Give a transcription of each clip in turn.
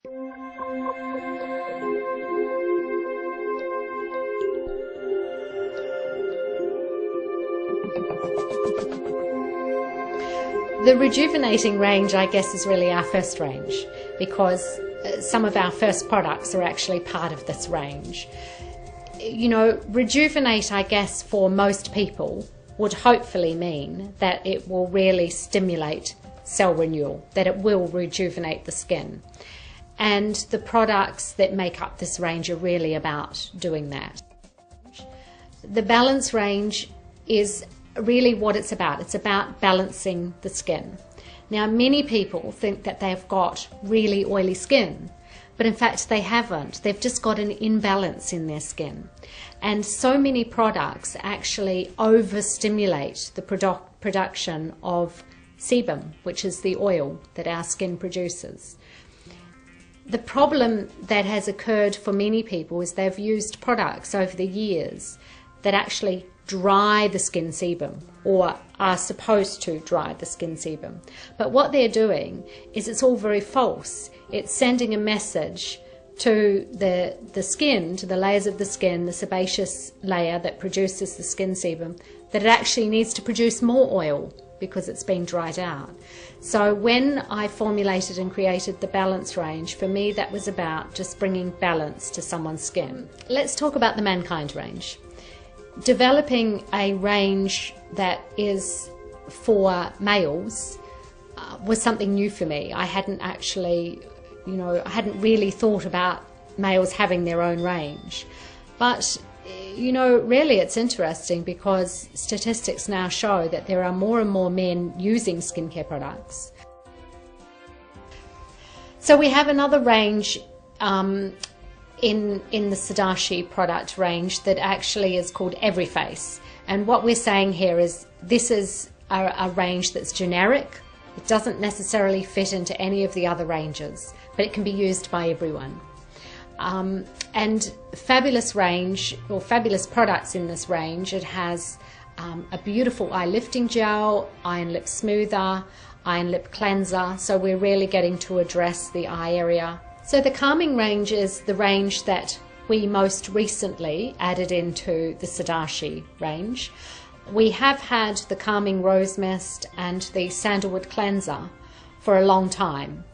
The Rejuvenating range, I guess, is really our first range, because some of our first products are actually part of this range. You know, rejuvenate, I guess, for most people would hopefully mean that it will really stimulate cell renewal, that it will rejuvenate the skin. And the products that make up this range are really about doing that. The Balance range is really what it's about. It's about balancing the skin. Now, many people think that they've got really oily skin, but in fact they haven't. They've just got an imbalance in their skin. And so many products actually overstimulate the production of sebum, which is the oil that our skin produces. The problem that has occurred for many people is they've used products over the years that actually dry the skin sebum, or are supposed to dry the skin sebum. But what they're doing is it's all very false. It's sending a message to the skin, to the layers of the skin, the sebaceous layer that produces the skin sebum, that it actually needs to produce more oil because it's been dried out. So when I formulated and created the Balance range, for me that was about just bringing balance to someone's skin. Let's talk about the Mankind range. Developing a range that is for males was something new for me. I hadn't actually, I hadn't really thought about males having their own range. But, really it's interesting because statistics now show that there are more and more men using skincare products. So we have another range in the Sodashi product range that actually is called Everyface. And what we're saying here is this is a range that's generic. It doesn't necessarily fit into any of the other ranges, but it can be used by everyone. And fabulous range, or fabulous products in this range, it has a beautiful eye lifting gel, eye and lip smoother, eye and lip cleanser, so we're really getting to address the eye area. So the Calming range is the range that we most recently added into the Sodashi range. We have had the Calming Rose Mist and the Sandalwood Cleanser for a long time,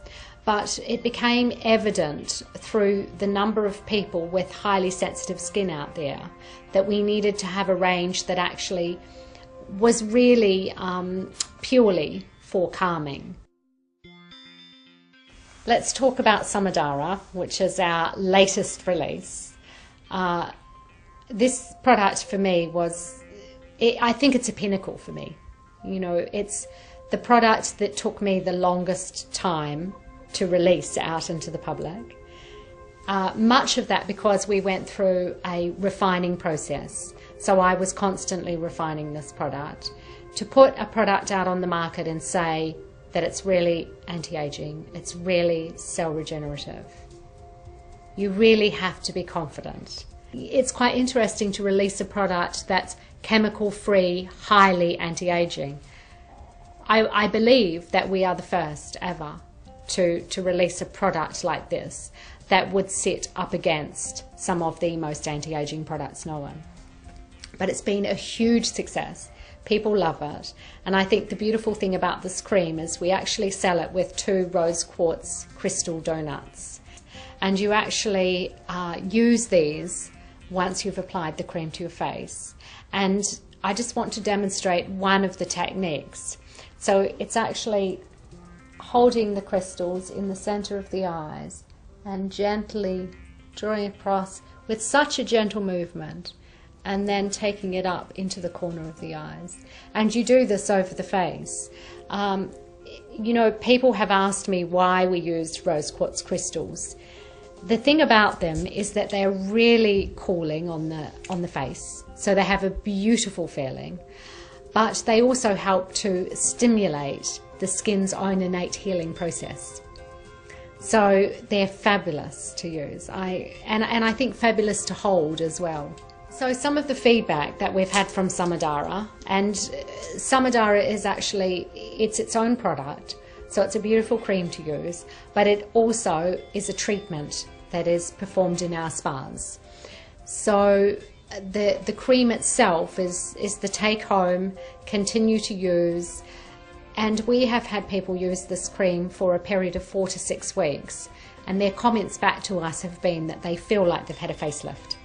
but it became evident through the number of people with highly sensitive skin out there that we needed to have a range that actually was really purely for calming. Let's talk about Samadara, which is our latest release. This product for me I think it's a pinnacle for me. It's the product that took me the longest time to release out into the public. Much of that because we went through a refining process. So I was constantly refining this product. To put a product out on the market and say that it's really anti-aging, it's really cell regenerative, you really have to be confident. It's quite interesting to release a product that's chemical-free, highly anti-aging. I believe that we are the first ever to release a product like this that would sit up against some of the most anti-aging products known. But it's been a huge success. People love it. And I think the beautiful thing about this cream is we actually sell it with 2 rose quartz crystal donuts. And you actually use these once you've applied the cream to your face. And I just want to demonstrate one of the techniques. So it's actually holding the crystals in the center of the eyes and gently drawing across with such a gentle movement, and then taking it up into the corner of the eyes. And you do this over the face. People have asked me why we used rose quartz crystals. The thing about them is that they're really cooling on the face, so they have a beautiful feeling, but they also help to stimulate the skin's own innate healing process. So they're fabulous to use, and I think fabulous to hold as well. So some of the feedback that we've had from Samadara, and Samadara is actually, it's its own product, So it's a beautiful cream to use, but it also is a treatment that is performed in our spas. So the cream itself is the take home, continue to use, and we have had people use this cream for a period of 4 to 6 weeks, and their comments back to us have been that they feel like they've had a facelift.